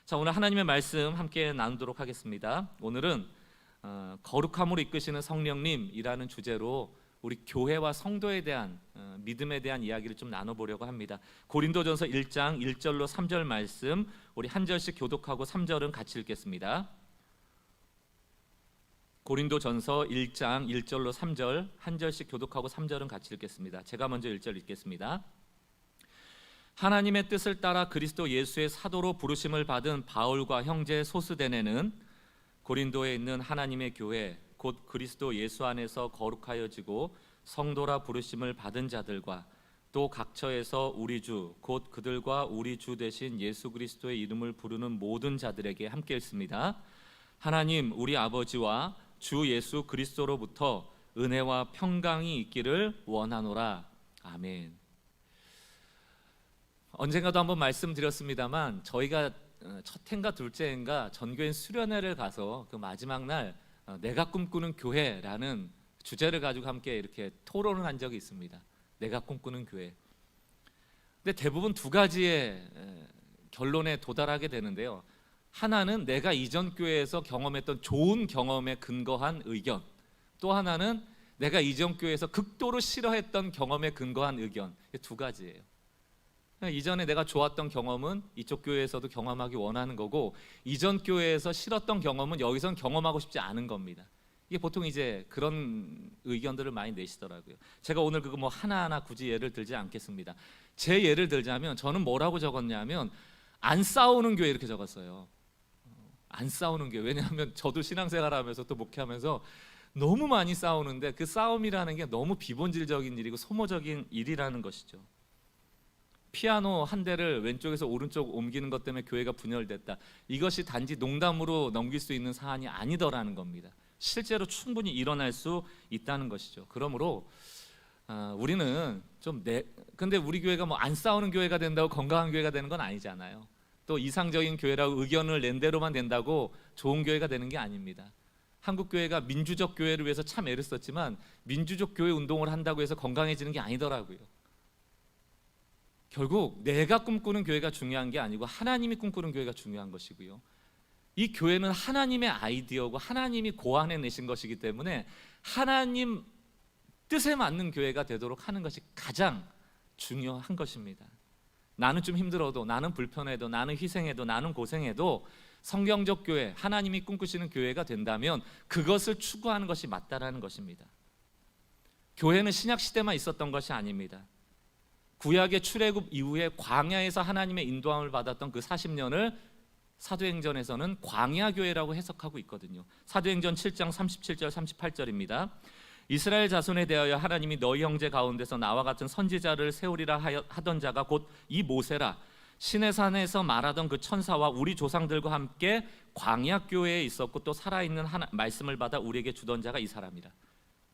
자, 오늘 하나님의 말씀 함께 나누도록 하겠습니다. 오늘은 거룩함으로 이끄시는 성령님이라는 주제로 우리 교회와 성도에 대한 믿음에 대한 이야기를 좀 나눠보려고 합니다. 고린도전서 1장 1절로 3절 말씀 우리 한 절씩 교독하고 3절은 같이 읽겠습니다. 고린도전서 1장 1절로 3절 한 절씩 교독하고 3절은 같이 읽겠습니다. 제가 먼저 1절 읽겠습니다. 하나님의 뜻을 따라 그리스도 예수의 사도로 부르심을 받은 바울과 형제 소스데네는 고린도에 있는 하나님의 교회 곧 그리스도 예수 안에서 거룩하여지고 성도라 부르심을 받은 자들과 또 각처에서 우리 주 곧 그들과 우리 주 되신 예수 그리스도의 이름을 부르는 모든 자들에게 함께 읽습니다. 하나님 우리 아버지와 주 예수 그리스도로부터 은혜와 평강이 있기를 원하노라. 아멘. 언젠가도 한번 말씀드렸습니다만 저희가 첫 해인가 둘째 해인가 전교인 수련회를 가서 그 마지막 날 내가 꿈꾸는 교회라는 주제를 가지고 함께 이렇게 토론을 한 적이 있습니다. 내가 꿈꾸는 교회. 근데 대부분 두 가지의 결론에 도달하게 되는데요. 하나는 내가 이전 교회에서 경험했던 좋은 경험에 근거한 의견, 또 하나는 내가 이전 교회에서 극도로 싫어했던 경험에 근거한 의견. 두 가지예요. 이전에 내가 좋았던 경험은 이쪽 교회에서도 경험하기 원하는 거고, 이전 교회에서 싫었던 경험은 여기선 경험하고 싶지 않은 겁니다. 이게 보통 이제 그런 의견들을 많이 내시더라고요. 제가 오늘 그거 뭐 하나하나 굳이 예를 들지 않겠습니다. 제 예를 들자면 저는 뭐라고 적었냐면 안 싸우는 교회 이렇게 적었어요. 안 싸우는 교회. 왜냐하면 저도 신앙생활하면서 또 목회하면서 너무 많이 싸우는데 그 싸움이라는 게 너무 비본질적인 일이고 소모적인 일이라는 것이죠. 피아노 한 대를 왼쪽에서 오른쪽 옮기는 것 때문에 교회가 분열됐다. 이것이 단지 농담으로 넘길 수 있는 사안이 아니더라는 겁니다. 실제로 충분히 일어날 수 있다는 것이죠. 그러므로 우리는 근데 우리 교회가 뭐 안 싸우는 교회가 된다고 건강한 교회가 되는 건 아니잖아요. 또 이상적인 교회라고 의견을 낸 대로만 된다고 좋은 교회가 되는 게 아닙니다. 한국 교회가 민주적 교회를 위해서 참 애를 썼지만 민주적 교회 운동을 한다고 해서 건강해지는 게 아니더라고요. 결국 내가 꿈꾸는 교회가 중요한 게 아니고 하나님이 꿈꾸는 교회가 중요한 것이고요. 이 교회는 하나님의 아이디어고 하나님이 고안해내신 것이기 때문에 하나님 뜻에 맞는 교회가 되도록 하는 것이 가장 중요한 것입니다. 나는 좀 힘들어도, 나는 불편해도, 나는 희생해도, 나는 고생해도 성경적 교회, 하나님이 꿈꾸시는 교회가 된다면 그것을 추구하는 것이 맞다라는 것입니다. 교회는 신약시대만 있었던 것이 아닙니다. 구약의 출애굽 이후에 광야에서 하나님의 인도함을 받았던 그 40년을 사도행전에서는 광야교회라고 해석하고 있거든요. 사도행전 7장 37절 38절입니다. 이스라엘 자손에 대하여 하나님이 너희 형제 가운데서 나와 같은 선지자를 세우리라 하던 자가 곧 이 모세라. 시내산에서 말하던 그 천사와 우리 조상들과 함께 광야교회에 있었고 또 살아있는 말씀을 받아 우리에게 주던 자가 이 사람이라.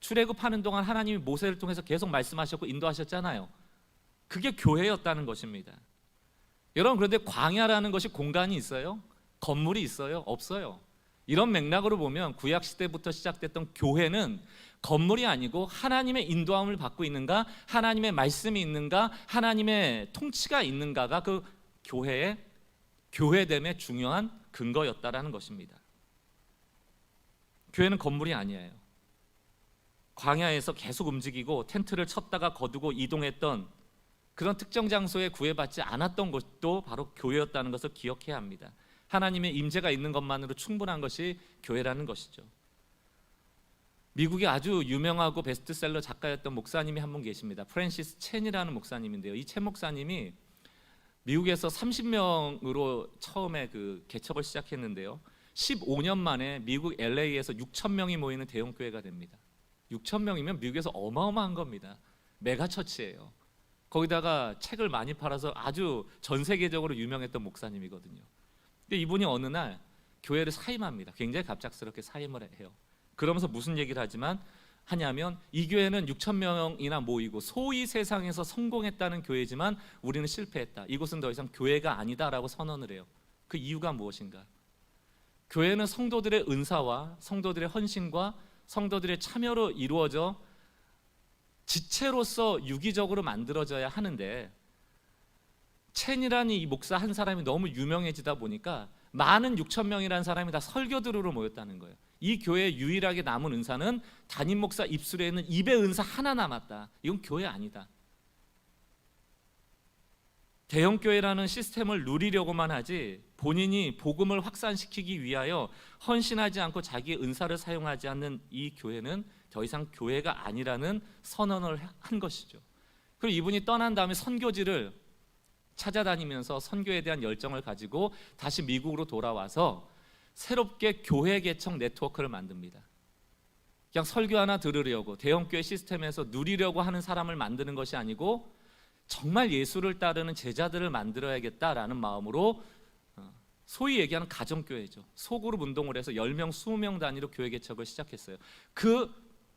출애굽하는 동안 하나님이 모세를 통해서 계속 말씀하셨고 인도하셨잖아요. 그게 교회였다는 것입니다. 여러분, 그런데 광야라는 것이 공간이 있어요? 건물이 있어요? 없어요. 이런 맥락으로 보면 구약 시대부터 시작됐던 교회는 건물이 아니고 하나님의 인도함을 받고 있는가, 하나님의 말씀이 있는가, 하나님의 통치가 있는가가 그 교회의 교회됨의 중요한 근거였다라는 것입니다. 교회는 건물이 아니에요. 광야에서 계속 움직이고 텐트를 쳤다가 거두고 이동했던 그런 특정 장소에 구애받지 않았던 것도 바로 교회였다는 것을 기억해야 합니다. 하나님의 임재가 있는 것만으로 충분한 것이 교회라는 것이죠. 미국의 아주 유명하고 베스트셀러 작가였던 목사님이 한 분 계십니다. 프랜시스 첸이라는 목사님인데요. 이 첸 목사님이 미국에서 30명으로 처음에 그 개척을 시작했는데요. 15년 만에 미국 LA에서 6,000명이 모이는 대형 교회가 됩니다. 6,000명이면 미국에서 어마어마한 겁니다. 메가처치예요. 거기다가 책을 많이 팔아서 아주 전 세계적으로 유명했던 목사님이거든요. 근데 이분이 어느 날 교회를 사임합니다. 굉장히 갑작스럽게 사임을 해요. 그러면서 무슨 얘기를 하냐면 이 교회는 6,000명이나 모이고 소위 세상에서 성공했다는 교회지만 우리는 실패했다. 이곳은 더 이상 교회가 아니다라고 선언을 해요. 그 이유가 무엇인가? 교회는 성도들의 은사와 성도들의 헌신과 성도들의 참여로 이루어져 지체로서 유기적으로 만들어져야 하는데 첸이라는 이 목사 한 사람이 너무 유명해지다 보니까 많은 6천 명이라는 사람이 다 설교 들으러 모였다는 거예요. 이 교회에 유일하게 남은 은사는 담임 목사 입술에 있는 입의 은사 하나 남았다. 이건 교회 아니다. 대형 교회라는 시스템을 누리려고만 하지 본인이 복음을 확산시키기 위하여 헌신하지 않고 자기의 은사를 사용하지 않는 이 교회는 더 이상 교회가 아니라는 선언을 한 것이죠. 그리고 이분이 떠난 다음에 선교지를 찾아다니면서 선교에 대한 열정을 가지고 다시 미국으로 돌아와서 새롭게 교회 개척 네트워크를 만듭니다. 그냥 설교 하나 들으려고 대형 교회 시스템에서 누리려고 하는 사람을 만드는 것이 아니고 정말 예수를 따르는 제자들을 만들어야겠다라는 마음으로 소위 얘기하는 가정교회죠. 소그룹 운동을 해서 10명, 20명 단위로 교회 개척을 시작했어요. 그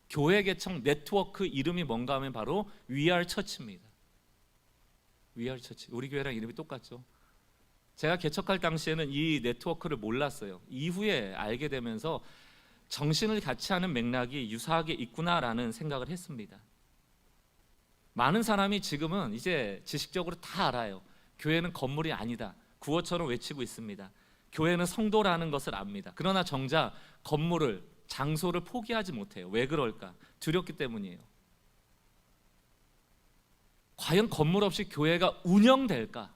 교회 개척 네트워크 이름이 뭔가 하면 바로 We Are Church입니다. We Are Church. 우리 교회랑 이름이 똑같죠. 제가 개척할 당시에는 이 네트워크를 몰랐어요. 이후에 알게 되면서 정신을 같이 하는 맥락이 유사하게 있구나라는 생각을 했습니다. 많은 사람이 지금은 이제 지식적으로 다 알아요. 교회는 건물이 아니다. 구호처럼 외치고 있습니다. 교회는 성도라는 것을 압니다. 그러나 정작 건물을, 장소를 포기하지 못해요. 왜 그럴까? 두렵기 때문이에요. 과연 건물 없이 교회가 운영될까?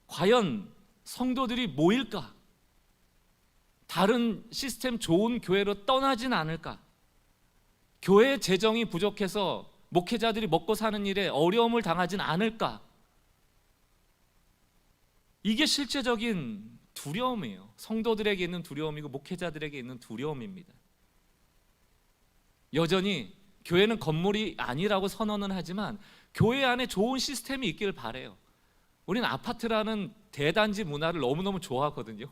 과연 성도들이 모일까? 다른 시스템 좋은 교회로 떠나진 않을까? 교회 재정이 부족해서 목회자들이 먹고 사는 일에 어려움을 당하진 않을까? 이게 실제적인 두려움이에요. 성도들에게 있는 두려움이고 목회자들에게 있는 두려움입니다. 여전히 교회는 건물이 아니라고 선언은 하지만 교회 안에 좋은 시스템이 있기를 바라요. 우리는 아파트라는 대단지 문화를 너무너무 좋아하거든요.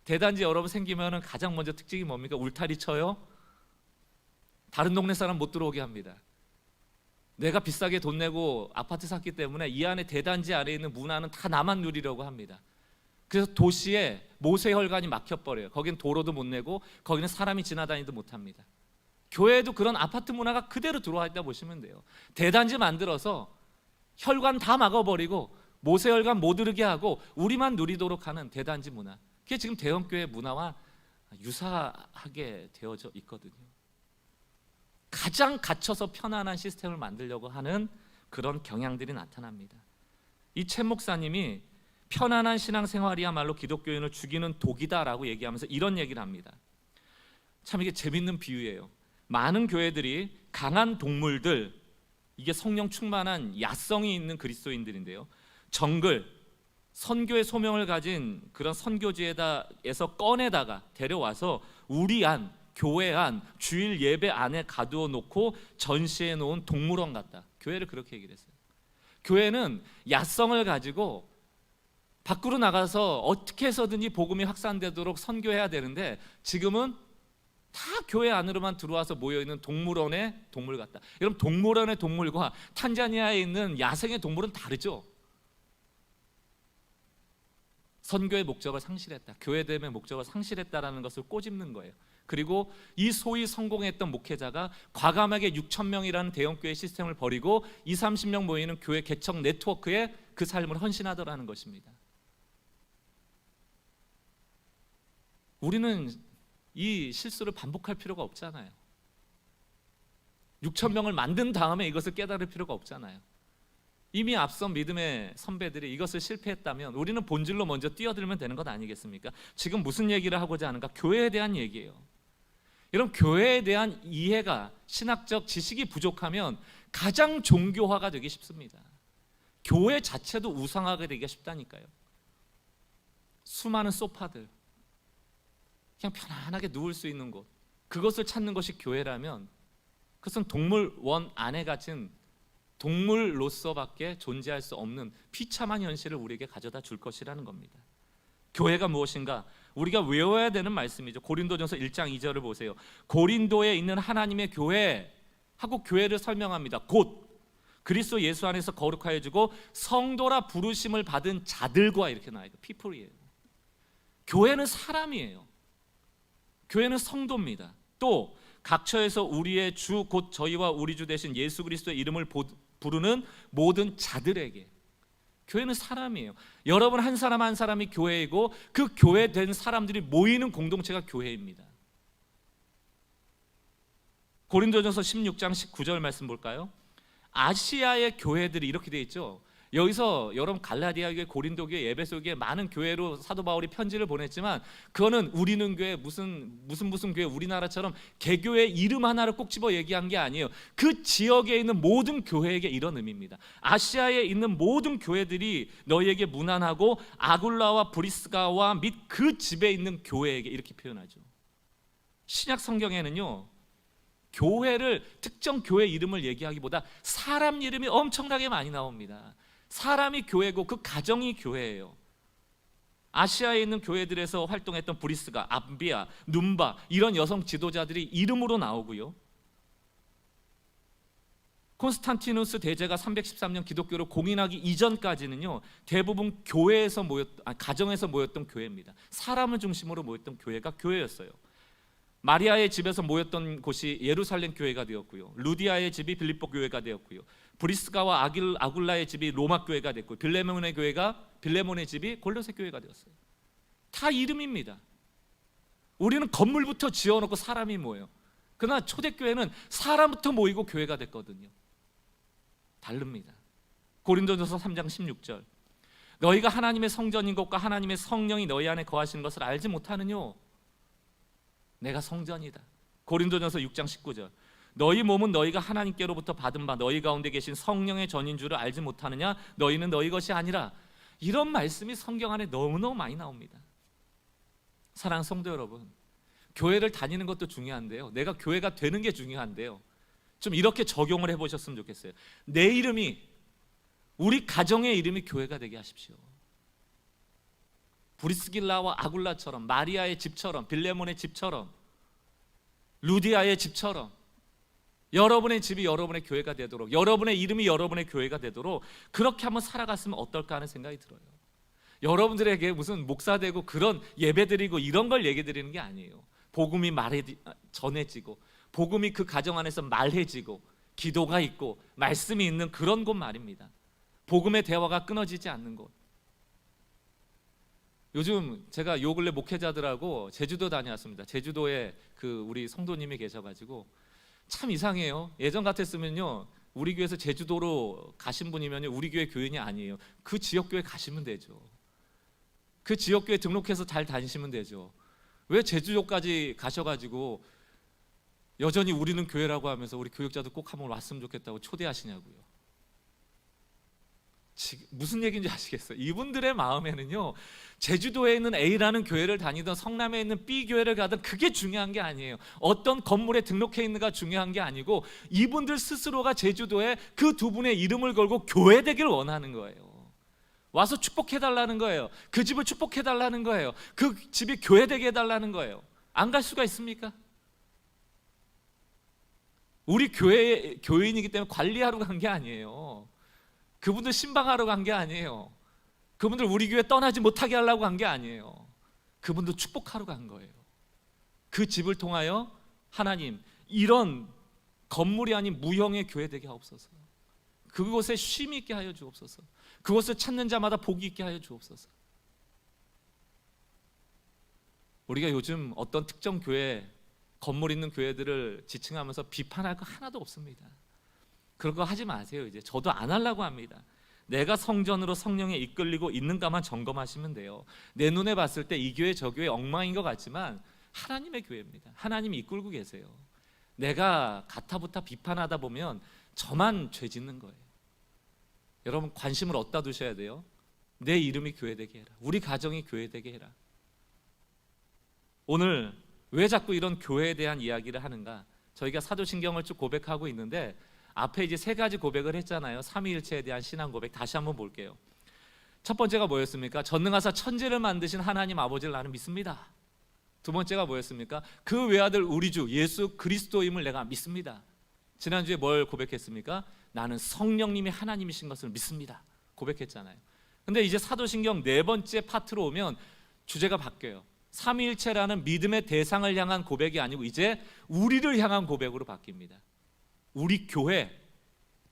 대단지 여러분 생기면 가장 먼저 특징이 뭡니까? 울타리 쳐요. 다른 동네 사람 못 들어오게 합니다. 내가 비싸게 돈 내고 아파트 샀기 때문에 이 안에 대단지 안에 있는 문화는 다 나만 누리려고 합니다. 그래서 도시에 모세혈관이 막혀버려요. 거긴 도로도 못 내고 거기는 사람이 지나다니도 못합니다. 교회에도 그런 아파트 문화가 그대로 들어와 있다 보시면 돼요. 대단지 만들어서 혈관 다 막아버리고 모세혈관 못 오르게 하고 우리만 누리도록 하는 대단지 문화. 그게 지금 대형교회 문화와 유사하게 되어져 있거든요. 가장 갇혀서 편안한 시스템을 만들려고 하는 그런 경향들이 나타납니다. 이 최 목사님이 편안한 신앙생활이야말로 기독교인을 죽이는 독이다라고 얘기하면서 이런 얘기를 합니다. 참 이게 재밌는 비유예요. 많은 교회들이 강한 동물들, 이게 성령 충만한 야성이 있는 그리스도인들인데요, 정글, 선교의 소명을 가진 그런 선교지에서 꺼내다가 데려와서 우리 안, 교회 안, 주일 예배 안에 가두어 놓고 전시해 놓은 동물원 같다. 교회를 그렇게 얘기를 했어요. 교회는 야성을 가지고 밖으로 나가서 어떻게 해서든지 복음이 확산되도록 선교해야 되는데 지금은 다 교회 안으로만 들어와서 모여있는 동물원의 동물 같다. 여러분, 동물원의 동물과 탄자니아에 있는 야생의 동물은 다르죠. 선교의 목적을 상실했다, 교회됨의 목적을 상실했다라는 것을 꼬집는 거예요. 그리고 이 소위 성공했던 목회자가 과감하게 6천 명이라는 대형교회 시스템을 버리고 20, 30명 모이는 교회 개척 네트워크에 그 삶을 헌신하더라는 것입니다. 우리는 이 실수를 반복할 필요가 없잖아요. 6천 명을 만든 다음에 이것을 깨달을 필요가 없잖아요. 이미 앞선 믿음의 선배들이 이것을 실패했다면 우리는 본질로 먼저 뛰어들면 되는 것 아니겠습니까? 지금 무슨 얘기를 하고자 하는가? 교회에 대한 얘기예요. 여러분, 교회에 대한 이해가, 신학적 지식이 부족하면 가장 종교화가 되기 쉽습니다. 교회 자체도 우상하게 되기가 쉽다니까요. 수많은 소파들, 그냥 편안하게 누울 수 있는 곳, 그것을 찾는 것이 교회라면 그것은 동물원 안에 갇힌 동물로서밖에 존재할 수 없는 비참한 현실을 우리에게 가져다 줄 것이라는 겁니다. 교회가 무엇인가? 우리가 외워야 되는 말씀이죠. 고린도전서 1장 2절을 보세요. 고린도에 있는 하나님의 교회 하고 교회를 설명합니다. 곧 그리스도 예수 안에서 거룩하여 주고 성도라 부르심을 받은 자들과, 이렇게 나와요. people이에요. 교회는 사람이에요. 교회는 성도입니다. 또 각처에서 우리의 주 곧 저희와 우리 주 되신 예수 그리스도의 이름을 부르는 모든 자들에게, 교회는 사람이에요. 여러분 한 사람 한 사람이 교회이고 그 교회된 사람들이 모이는 공동체가 교회입니다. 고린도전서 16장 19절 말씀 볼까요? 아시아의 교회들이 이렇게 돼 있죠. 여기서 여러분 갈라디아 교회, 고린도 교회, 에베소 교회 많은 교회로 사도 바울이 편지를 보냈지만 그거는 우리는 교회 무슨 교회 우리나라처럼 개교의 이름 하나를 꼭 집어 얘기한 게 아니에요. 그 지역에 있는 모든 교회에게 이런 의미입니다. 아시아에 있는 모든 교회들이 너희에게 문안하고 아굴라와 브리스가와 및 그 집에 있는 교회에게 이렇게 표현하죠. 신약 성경에는요, 교회를 특정 교회 이름을 얘기하기보다 사람 이름이 엄청나게 많이 나옵니다. 사람이 교회고 그 가정이 교회예요. 아시아에 있는 교회들에서 활동했던 브리스가, 암비아, 눈바 이런 여성 지도자들이 이름으로 나오고요. 콘스탄티누스 대제가 313년 기독교를 공인하기 이전까지는요, 대부분 가정에서 모였던 교회입니다. 사람을 중심으로 모였던 교회가 교회였어요. 마리아의 집에서 모였던 곳이 예루살렘 교회가 되었고요. 루디아의 집이 빌립보 교회가 되었고요. 브리스가와 아굴라의 집이 로마 교회가 됐고, 빌레몬의 집이 골로새 교회가 되었어요. 다 이름입니다. 우리는 건물부터 지어놓고 사람이 모여요. 그러나 초대교회는 사람부터 모이고 교회가 됐거든요. 다릅니다. 고린도전서 3장 16절, 너희가 하나님의 성전인 것과 하나님의 성령이 너희 안에 거하시는 것을 알지 못하느뇨? 내가 성전이다. 고린도전서 6장 19절, 너희 몸은 너희가 하나님께로부터 받은 바 너희 가운데 계신 성령의 전인 줄을 알지 못하느냐? 너희는 너희 것이 아니라. 이런 말씀이 성경 안에 너무너무 많이 나옵니다. 사랑하는 성도 여러분, 교회를 다니는 것도 중요한데요, 내가 교회가 되는 게 중요한데요, 좀 이렇게 적용을 해보셨으면 좋겠어요. 내 이름이, 우리 가정의 이름이 교회가 되게 하십시오. 브리스길라와 아굴라처럼, 마리아의 집처럼, 빌레몬의 집처럼, 루디아의 집처럼 여러분의 집이 여러분의 교회가 되도록, 여러분의 이름이 여러분의 교회가 되도록 그렇게 한번 살아갔으면 어떨까 하는 생각이 들어요. 여러분들에게 무슨 목사 되고 그런 예배 드리고 이런 걸 얘기 드리는 게 아니에요. 복음이 전해지고, 복음이 그 가정 안에서 말해지고, 기도가 있고 말씀이 있는 그런 곳 말입니다. 복음의 대화가 끊어지지 않는 곳. 요즘 제가 요 근래 목회자들하고 제주도 다녀왔습니다. 제주도에 우리 성도님이 계셔가지고 참 이상해요. 예전 같았으면요, 우리 교회에서 제주도로 가신 분이면 우리 교회 교인이 아니에요. 그 지역 교회 가시면 되죠. 그 지역 교회 등록해서 잘 다니시면 되죠. 왜 제주도까지 가셔가지고 여전히 우리는 교회라고 하면서 우리 교육자도 꼭 한번 왔으면 좋겠다고 초대하시냐고요. 무슨 얘기인지 아시겠어요? 이분들의 마음에는요, 제주도에 있는 A라는 교회를 다니던 성남에 있는 B 교회를 가든 그게 중요한 게 아니에요. 어떤 건물에 등록해 있는가 중요한 게 아니고, 이분들 스스로가 제주도에 그 두 분의 이름을 걸고 교회 되기를 원하는 거예요. 와서 축복해 달라는 거예요. 그 집을 축복해 달라는 거예요. 그 집이 교회 되게 해달라는 거예요. 안 갈 수가 있습니까? 우리 교인이기 때문에 관리하러 간 게 아니에요. 그분들 신방하러 간 게 아니에요. 그분들 우리 교회 떠나지 못하게 하려고 간 게 아니에요. 그분들 축복하러 간 거예요. 그 집을 통하여 하나님, 이런 건물이 아닌 무형의 교회 되게 하옵소서. 그곳에 쉼이 있게 하여 주옵소서. 그곳을 찾는 자마다 복이 있게 하여 주옵소서. 우리가 요즘 어떤 특정 교회, 건물 있는 교회들을 지칭하면서 비판할 거 하나도 없습니다. 그런 거 하지 마세요. 이제 저도 안 하려고 합니다. 내가 성전으로 성령에 이끌리고 있는가만 점검하시면 돼요. 내 눈에 봤을 때 이 교회 저 교회 엉망인 것 같지만 하나님의 교회입니다. 하나님이 이끌고 계세요. 내가 가타부타 비판하다 보면 저만 죄 짓는 거예요. 여러분, 관심을 어디다 두셔야 돼요? 내 이름이 교회 되게 해라. 우리 가정이 교회 되게 해라. 오늘 왜 자꾸 이런 교회에 대한 이야기를 하는가? 저희가 사도신경을 쭉 고백하고 있는데 앞에 이제 세 가지 고백을 했잖아요. 삼위일체에 대한 신앙 고백 다시 한번 볼게요. 첫 번째가 뭐였습니까? 전능하사 천지를 만드신 하나님 아버지를 나는 믿습니다. 두 번째가 뭐였습니까? 그 외아들 우리 주 예수 그리스도임을 내가 믿습니다. 지난주에 뭘 고백했습니까? 나는 성령님이 하나님이신 것을 믿습니다. 고백했잖아요. 근데 이제 사도신경 네 번째 파트로 오면 주제가 바뀌어요. 삼위일체라는 믿음의 대상을 향한 고백이 아니고 이제 우리를 향한 고백으로 바뀝니다. 우리 교회,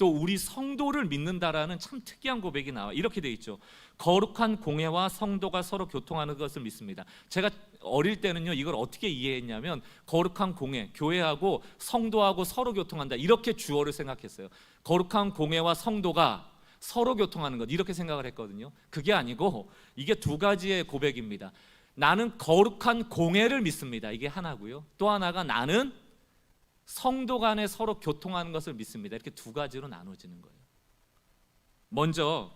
또 우리 성도를 믿는다라는 참 특이한 고백이 나와. 이렇게 돼 있죠. 거룩한 공회와 성도가 서로 교통하는 것을 믿습니다. 제가 어릴 때는요, 이걸 어떻게 이해했냐면 거룩한 공회, 교회하고 성도하고 서로 교통한다, 이렇게 주어를 생각했어요. 거룩한 공회와 성도가 서로 교통하는 것, 이렇게 생각을 했거든요. 그게 아니고 이게 두 가지의 고백입니다. 나는 거룩한 공회를 믿습니다. 이게 하나고요. 또 하나가 나는 성도 간에 서로 교통하는 것을 믿습니다. 이렇게 두 가지로 나눠지는 거예요. 먼저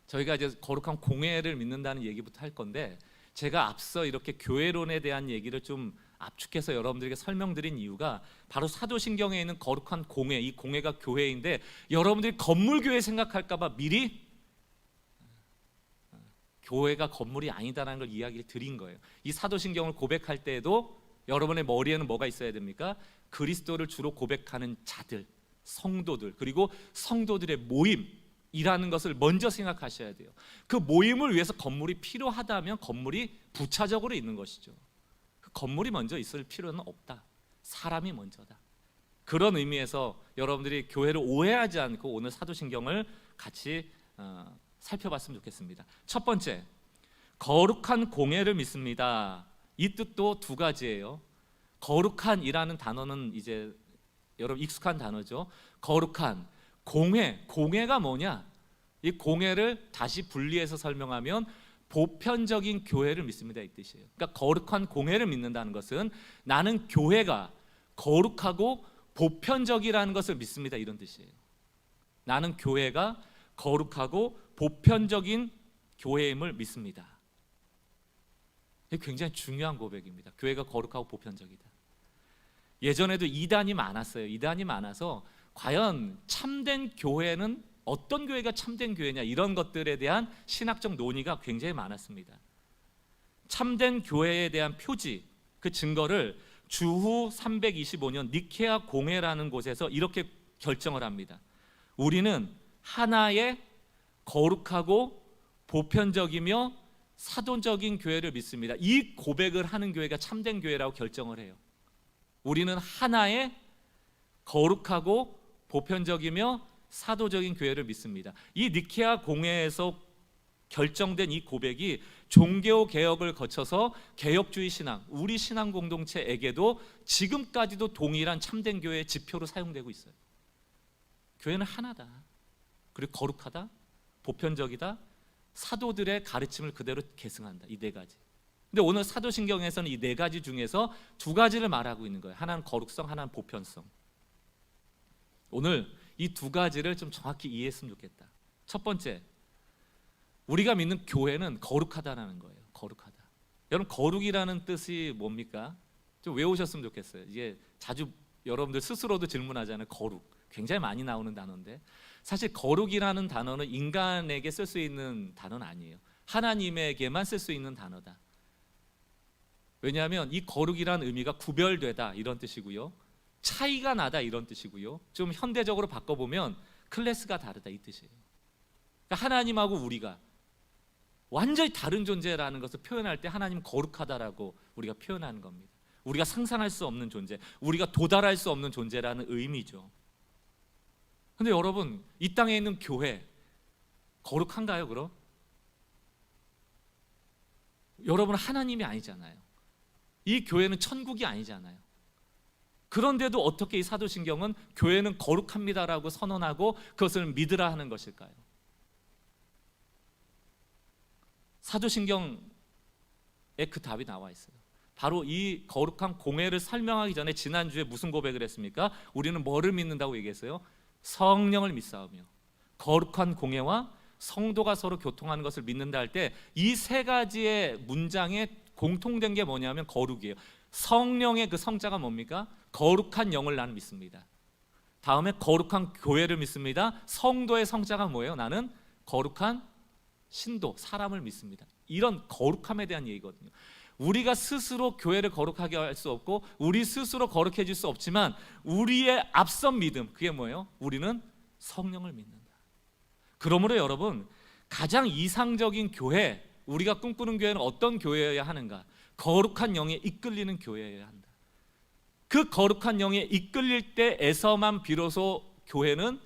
저희가 이제 거룩한 공회를 믿는다는 얘기부터 할 건데, 제가 앞서 이렇게 교회론에 대한 얘기를 좀 압축해서 여러분들에게 설명드린 이유가 바로 사도신경에 있는 거룩한 공회, 이 공회가 교회인데 여러분들이 건물교회 생각할까 봐 미리 교회가 건물이 아니다라는 걸 이야기를 드린 거예요. 이 사도신경을 고백할 때에도 여러분의 머리에는 뭐가 있어야 됩니까? 그리스도를 주로 고백하는 자들, 성도들, 그리고 성도들의 모임이라는 것을 먼저 생각하셔야 돼요. 그 모임을 위해서 건물이 필요하다면 건물이 부차적으로 있는 것이죠. 그 건물이 먼저 있을 필요는 없다. 사람이 먼저다. 그런 의미에서 여러분들이 교회를 오해하지 않고 오늘 사도신경을 같이 살펴봤으면 좋겠습니다. 첫 번째, 거룩한 공회를 믿습니다. 이 뜻도 두 가지예요. 거룩한이라는 단어는 이제 여러분 익숙한 단어죠. 거룩한, 공회가 뭐냐? 이 공회를 다시 분리해서 설명하면 보편적인 교회를 믿습니다, 이 뜻이에요. 그러니까 거룩한 공회를 믿는다는 것은 나는 교회가 거룩하고 보편적이라는 것을 믿습니다, 이런 뜻이에요. 나는 교회가 거룩하고 보편적인 교회임을 믿습니다. 이게 굉장히 중요한 고백입니다. 교회가 거룩하고 보편적이다. 예전에도 이단이 많았어요. 이단이 많아서 과연 참된 교회는 어떤 교회가 참된 교회냐, 이런 것들에 대한 신학적 논의가 굉장히 많았습니다. 참된 교회에 대한 표지, 그 증거를 주후 325년 니케아 공회라는 곳에서 이렇게 결정을 합니다. 우리는 하나의 거룩하고 보편적이며 사도적인 교회를 믿습니다. 이 고백을 하는 교회가 참된 교회라고 결정을 해요. 우리는 하나의 거룩하고 보편적이며 사도적인 교회를 믿습니다. 이 니케아 공회에서 결정된 이 고백이 종교 개혁을 거쳐서 개혁주의 신앙, 우리 신앙 공동체에게도 지금까지도 동일한 참된 교회의 지표로 사용되고 있어요. 교회는 하나다. 그리고 거룩하다, 보편적이다, 사도들의 가르침을 그대로 계승한다. 이 네 가지. 근데 오늘 사도신경에서는 이 네 가지 중에서 두 가지를 말하고 있는 거예요. 하나는 거룩성, 하나는 보편성. 오늘 이 두 가지를 좀 정확히 이해했으면 좋겠다. 첫 번째, 우리가 믿는 교회는 거룩하다라는 거예요. 거룩하다. 여러분, 거룩이라는 뜻이 뭡니까? 좀 외우셨으면 좋겠어요. 이게 자주 여러분들 스스로도 질문하잖아요. 거룩. 굉장히 많이 나오는 단어인데, 사실 거룩이라는 단어는 인간에게 쓸 수 있는 단어는 아니에요. 하나님에게만 쓸 수 있는 단어다. 왜냐하면 이 거룩이라는 의미가 구별되다, 이런 뜻이고요, 차이가 나다, 이런 뜻이고요, 좀 현대적으로 바꿔보면 클래스가 다르다, 이 뜻이에요. 그러니까 하나님하고 우리가 완전히 다른 존재라는 것을 표현할 때 하나님 거룩하다라고 우리가 표현하는 겁니다. 우리가 상상할 수 없는 존재, 우리가 도달할 수 없는 존재라는 의미죠. 근데 여러분, 이 땅에 있는 교회 거룩한가요? 그럼? 여러분, 하나님이 아니잖아요. 이 교회는 천국이 아니잖아요. 그런데도 어떻게 이 사도신경은 교회는 거룩합니다라고 선언하고 그것을 믿으라 하는 것일까요? 사도신경에 그 답이 나와 있어요. 바로 이 거룩한 공회를 설명하기 전에 지난주에 무슨 고백을 했습니까? 우리는 뭐를 믿는다고 얘기했어요? 성령을 믿사오며 거룩한 공회와 성도가 서로 교통하는 것을 믿는다 할 때 이 세 가지의 문장에 공통된 게 뭐냐면 거룩이에요. 성령의 그 성자가 뭡니까? 거룩한 영을 나는 믿습니다. 다음에 거룩한 교회를 믿습니다. 성도의 성자가 뭐예요? 나는 거룩한 신도, 사람을 믿습니다. 이런 거룩함에 대한 얘기거든요. 우리가 스스로 교회를 거룩하게 할 수 없고 우리 스스로 거룩해질 수 없지만 우리의 앞선 믿음, 그게 뭐예요? 우리는 성령을 믿는다. 그러므로 여러분, 가장 이상적인 교회, 우리가 꿈꾸는 교회는 어떤 교회여야 하는가? 거룩한 영에 이끌리는 교회여야 한다. 그 거룩한 영에 이끌릴 때에서만 비로소 교회는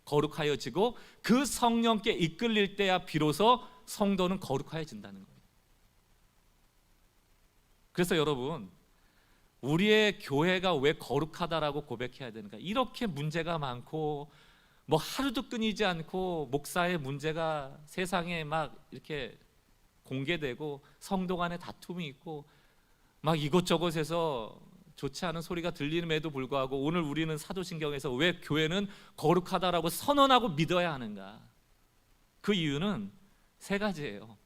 거룩하여지고 그 성령께 이끌릴 때야 비로소 성도는 거룩하여진다는 거예요. 그래서 여러분, 우리의 교회가 왜 거룩하다라고 고백해야 되는가? 이렇게 문제가 많고 뭐 하루도 끊이지 않고 목사의 문제가 세상에 막 이렇게 공개되고 성도 간에 다툼이 있고 막 이곳저곳에서 좋지 않은 소리가 들림에도 불구하고 오늘 우리는 사도신경에서 왜 교회는 거룩하다라고 선언하고 믿어야 하는가? 그 이유는 세 가지예요.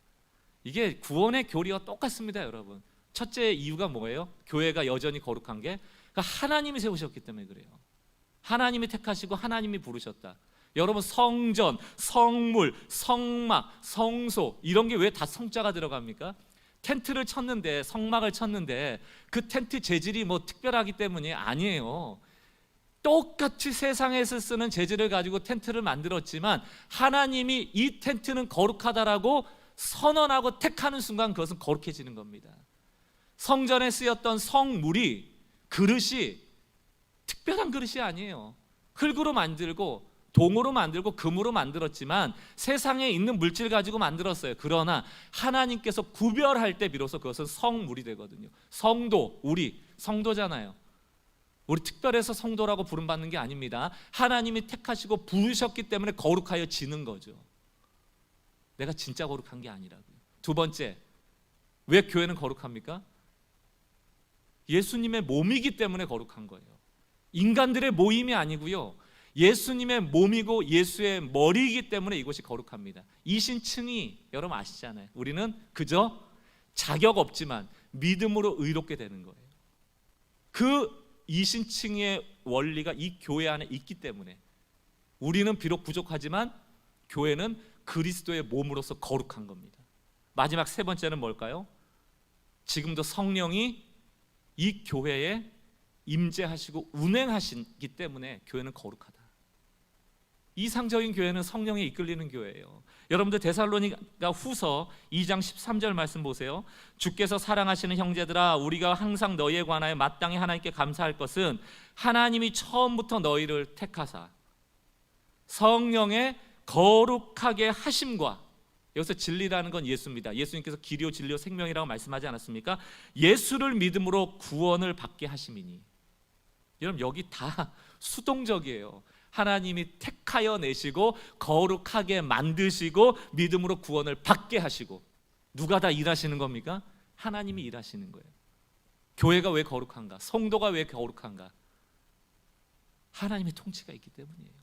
이게 구원의 교리와 똑같습니다, 여러분. 첫째 이유가 뭐예요? 교회가 여전히 거룩한 게 그러니까 하나님이 세우셨기 때문에 그래요. 하나님이 택하시고 하나님이 부르셨다. 여러분, 성전, 성물, 성막, 성소 이런 게 왜 다 성자가 들어갑니까? 텐트를 쳤는데, 성막을 쳤는데 그 텐트 재질이 뭐 특별하기 때문이 아니에요. 똑같이 세상에서 쓰는 재질을 가지고 텐트를 만들었지만 하나님이 이 텐트는 거룩하다라고 선언하고 택하는 순간 그것은 거룩해지는 겁니다. 성전에 쓰였던 성물이, 그릇이 특별한 그릇이 아니에요. 흙으로 만들고 동으로 만들고 금으로 만들었지만 세상에 있는 물질 가지고 만들었어요. 그러나 하나님께서 구별할 때 비로소 그것은 성물이 되거든요. 성도, 우리 성도잖아요. 우리 특별해서 성도라고 부름받는 게 아닙니다. 하나님이 택하시고 부르셨기 때문에 거룩하여지는 거죠. 내가 진짜 거룩한 게 아니라고요. 두 번째, 왜 교회는 거룩합니까? 예수님의 몸이기 때문에 거룩한 거예요. 인간들의 모임이 아니고요, 예수님의 몸이고 예수의 머리이기 때문에 이것이 거룩합니다. 이신층이 여러분 아시잖아요. 우리는 그저 자격 없지만 믿음으로 의롭게 되는 거예요. 그 이신층의 원리가 이 교회 안에 있기 때문에 우리는 비록 부족하지만 교회는 그리스도의 몸으로서 거룩한 겁니다. 마지막 세 번째는 뭘까요? 지금도 성령이 이 교회에 임재하시고 운행하시기 때문에 교회는 거룩하다. 이상적인 교회는 성령에 이끌리는 교회예요. 여러분들 데살로니가 후서 2장 13절 말씀 보세요. 주께서 사랑하시는 형제들아, 우리가 항상 너희에 관하여 마땅히 하나님께 감사할 것은 하나님이 처음부터 너희를 택하사 성령에 거룩하게 하심과, 여기서 진리라는 건 예수입니다. 예수님께서 길이요 진리요 생명이라고 말씀하지 않았습니까? 예수를 믿음으로 구원을 받게 하심이니. 여러분, 여기 다 수동적이에요. 하나님이 택하여 내시고 거룩하게 만드시고 믿음으로 구원을 받게 하시고. 누가 다 일하시는 겁니까? 하나님이 일하시는 거예요. 교회가 왜 거룩한가? 성도가 왜 거룩한가? 하나님의 통치가 있기 때문이에요.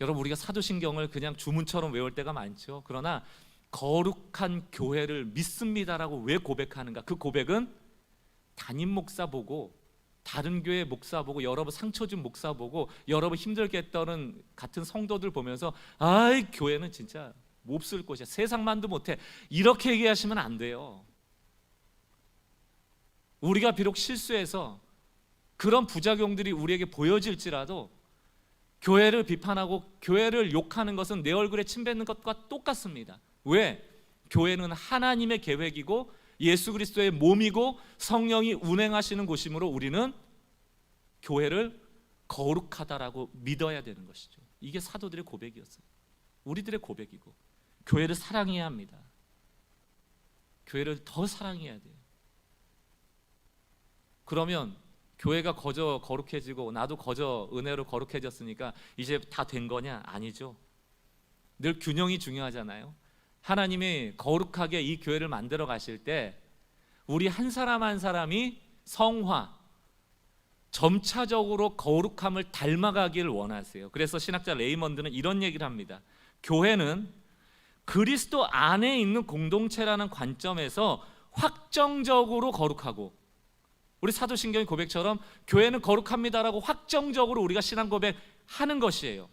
여러분, 우리가 사도신경을 그냥 주문처럼 외울 때가 많죠. 그러나 거룩한 교회를 믿습니다라고 왜 고백하는가? 그 고백은 담임 목사 보고, 다른 교회 목사 보고, 여러분 상처 준 목사 보고, 여러분 힘들게 했던 같은 성도들 보면서 아이, 교회는 진짜 몹쓸 곳이야, 세상만도 못해, 이렇게 얘기하시면 안 돼요. 우리가 비록 실수해서 그런 부작용들이 우리에게 보여질지라도 교회를 비판하고 교회를 욕하는 것은 내 얼굴에 침 뱉는 것과 똑같습니다. 왜? 교회는 하나님의 계획이고 예수 그리스도의 몸이고 성령이 운행하시는 곳이므로 우리는 교회를 거룩하다라고 믿어야 되는 것이죠. 이게 사도들의 고백이었어요. 우리들의 고백이고, 교회를 사랑해야 합니다. 교회를 더 사랑해야 돼요. 그러면 교회가 거저 거룩해지고 나도 거저 은혜로 거룩해졌으니까 이제 다 된 거냐? 아니죠. 늘 균형이 중요하잖아요. 하나님이 거룩하게 이 교회를 만들어 가실 때 우리 한 사람 한 사람이 성화, 점차적으로 거룩함을 닮아가기를 원하세요. 그래서 신학자 레이먼드는 이런 얘기를 합니다. 교회는 그리스도 안에 있는 공동체라는 관점에서 확정적으로 거룩하고, 우리 사도신경의 고백처럼 교회는 거룩합니다라고 확정적으로 우리가 신앙 고백하는 것이에요.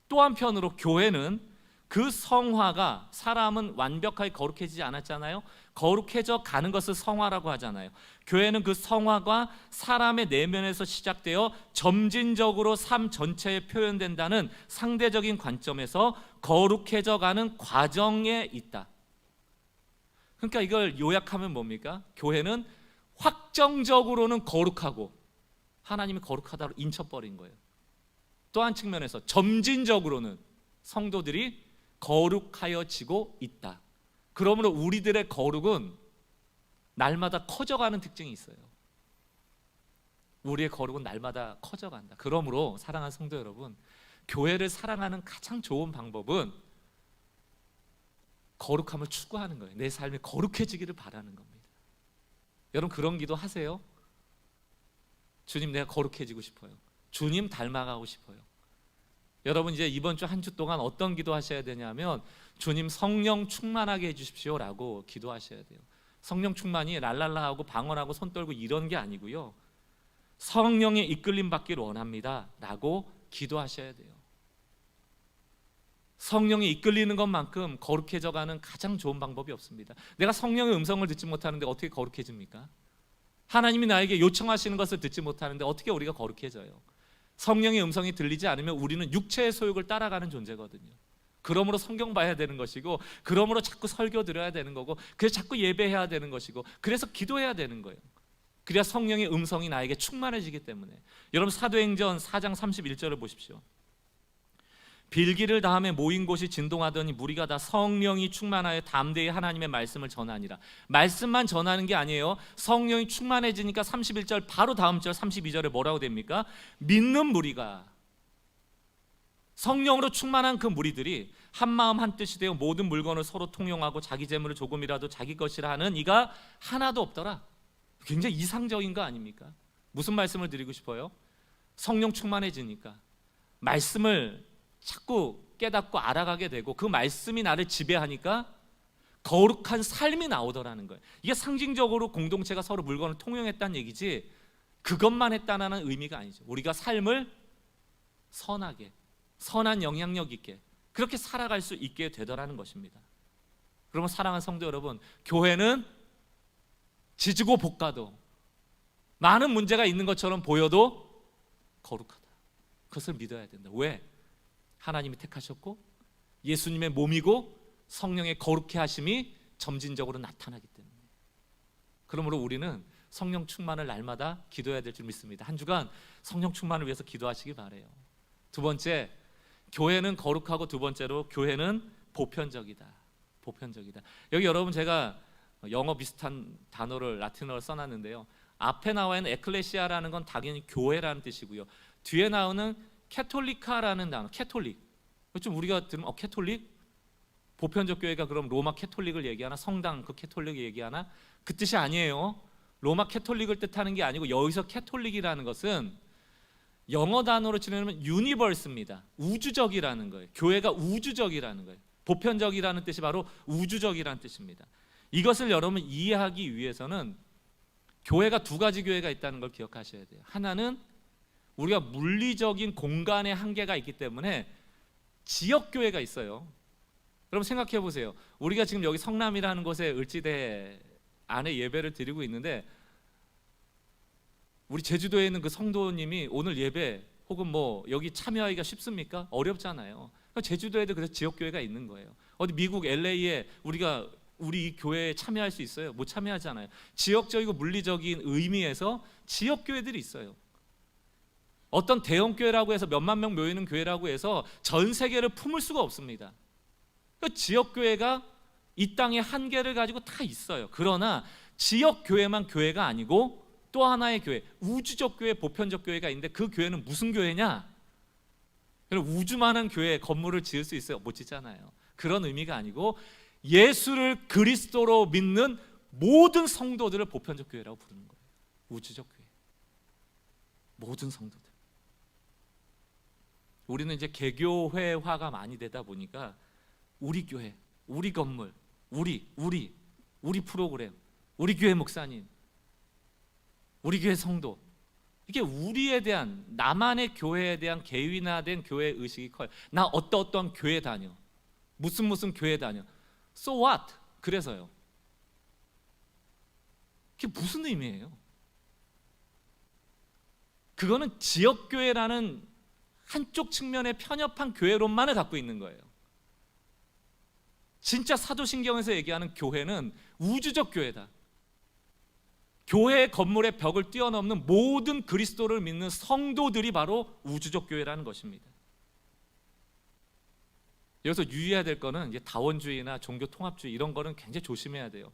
또 한편으로 교회는 그 성화가, 사람은 완벽하게 거룩해지지 않았잖아요. 거룩해져 가는 것을 성화라고 하잖아요. 교회는 그 성화가 사람의 내면에서 시작되어 점진적으로 삶 전체에 표현된다는 상대적인 관점에서 거룩해져 가는 과정에 있다. 그러니까 이걸 요약하면 뭡니까? 교회는 확정적으로는 거룩하고 하나님이 거룩하다고 인쳐버린 거예요. 또 한 측면에서 점진적으로는 성도들이 거룩하여지고 있다. 그러므로 우리들의 거룩은 날마다 커져가는 특징이 있어요. 우리의 거룩은 날마다 커져간다. 그러므로 사랑하는 성도 여러분, 교회를 사랑하는 가장 좋은 방법은 거룩함을 추구하는 거예요. 내 삶이 거룩해지기를 바라는 겁니다. 여러분 그런 기도 하세요? 주님, 내가 거룩해지고 싶어요. 주님 닮아가고 싶어요. 여러분 이제 이번 주 한 주 동안 어떤 기도 하셔야 되냐면, 주님 성령 충만하게 해주십시오 라고 기도하셔야 돼요. 성령 충만이 랄랄라하고 방언하고 손 떨고 이런 게 아니고요, 성령의 이끌림 받기를 원합니다 라고 기도하셔야 돼요. 성령이 이끌리는 것만큼 거룩해져가는 가장 좋은 방법이 없습니다. 내가 성령의 음성을 듣지 못하는데 어떻게 거룩해집니까? 하나님이 나에게 요청하시는 것을 듣지 못하는데 어떻게 우리가 거룩해져요? 성령의 음성이 들리지 않으면 우리는 육체의 소욕을 따라가는 존재거든요. 그러므로 성경 봐야 되는 것이고, 그러므로 자꾸 설교 드려야 되는 거고, 그래서 자꾸 예배해야 되는 것이고, 그래서 기도해야 되는 거예요. 그래야 성령의 음성이 나에게 충만해지기 때문에. 여러분 사도행전 4장 31절을 보십시오. 빌기를 다음에 모인 곳이 진동하더니 무리가 다 성령이 충만하여 담대히 하나님의 말씀을 전하니라. 말씀만 전하는 게 아니에요. 성령이 충만해지니까 31절 바로 다음 절 32절에 뭐라고 됩니까? 믿는 무리가, 성령으로 충만한 그 무리들이 한 마음 한 뜻이 되어 모든 물건을 서로 통용하고 자기 재물을 조금이라도 자기 것이라 하는 이가 하나도 없더라. 굉장히 이상적인 거 아닙니까? 무슨 말씀을 드리고 싶어요? 성령 충만해지니까 말씀을 자꾸 깨닫고 알아가게 되고, 그 말씀이 나를 지배하니까 거룩한 삶이 나오더라는 거예요. 이게 상징적으로 공동체가 서로 물건을 통용했다는 얘기지, 그것만 했다는 의미가 아니죠. 우리가 삶을 선하게, 선한 영향력 있게 그렇게 살아갈 수 있게 되더라는 것입니다. 그러면 사랑하는 성도 여러분, 교회는 지지고 볶아도 많은 문제가 있는 것처럼 보여도 거룩하다. 그것을 믿어야 된다. 왜? 하나님이 택하셨고 예수님의 몸이고 성령의 거룩해 하심이 점진적으로 나타나기 때문에. 그러므로 우리는 성령 충만을 날마다 기도해야 될 줄 믿습니다. 한 주간 성령 충만을 위해서 기도하시기 바라요. 두 번째, 교회는 거룩하고 두 번째로 교회는 보편적이다. 보편적이다. 여기 여러분 제가 영어 비슷한 단어를 라틴어로 써놨는데요, 앞에 나와 있는 에클레시아라는 건 당연히 교회라는 뜻이고요, 뒤에 나오는 캐톨리카라는 단어, 캐톨릭, 좀 우리가 들으면 캐톨릭? 보편적 교회가 그럼 로마 캐톨릭을 얘기하나? 성당 그 캐톨릭을 얘기하나? 그 뜻이 아니에요. 로마 캐톨릭을 뜻하는 게 아니고, 여기서 캐톨릭이라는 것은 영어 단어로 치면 유니버스입니다. 우주적이라는 거예요. 교회가 우주적이라는 거예요. 보편적이라는 뜻이 바로 우주적이라는 뜻입니다. 이것을 여러분 이해하기 위해서는 교회가 두 가지 교회가 있다는 걸 기억하셔야 돼요. 하나는 우리가 물리적인 공간의 한계가 있기 때문에 지역교회가 있어요. 여러분 생각해 보세요. 우리가 지금 여기 성남이라는 곳에 을지대 안에 예배를 드리고 있는데, 우리 제주도에 있는 그 성도님이 오늘 예배 혹은 뭐 여기 참여하기가 쉽습니까? 어렵잖아요. 제주도에도 그래서 지역교회가 있는 거예요. 어디 미국 LA에 우리 이 교회에 참여할 수 있어요? 못 참여하잖아요. 지역적이고 물리적인 의미에서 지역교회들이 있어요. 어떤 대형교회라고 해서 몇만 명 모이는 교회라고 해서 전 세계를 품을 수가 없습니다. 그러니까 지역교회가 이 땅의 한계를 가지고 다 있어요. 그러나 지역교회만 교회가 아니고 또 하나의 교회, 우주적 교회, 보편적 교회가 있는데, 그 교회는 무슨 교회냐? 우주만한 교회 건물을 지을 수 있어요? 못 짓잖아요. 그런 의미가 아니고 예수를 그리스도로 믿는 모든 성도들을 보편적 교회라고 부르는 거예요. 우주적 교회, 모든 성도들. 우리는 이제 개교회화가 많이 되다 보니까 우리 교회, 우리 건물, 우리 프로그램, 우리 교회 목사님, 우리 교회 성도, 이게 우리에 대한, 나만의 교회에 대한 개인화된 교회 의식이 커요. 나 어떤 교회 다녀, 무슨 교회 다녀, so what? 그래서요. 그게 무슨 의미예요? 그거는 지역교회라는 한쪽 측면의 편협한 교회론만을 갖고 있는 거예요. 진짜 사도신경에서 얘기하는 교회는 우주적 교회다. 교회 건물의 벽을 뛰어넘는 모든 그리스도를 믿는 성도들이 바로 우주적 교회라는 것입니다. 여기서 유의해야 될 거는 이제 다원주의나 종교 통합주의 이런 거는 굉장히 조심해야 돼요.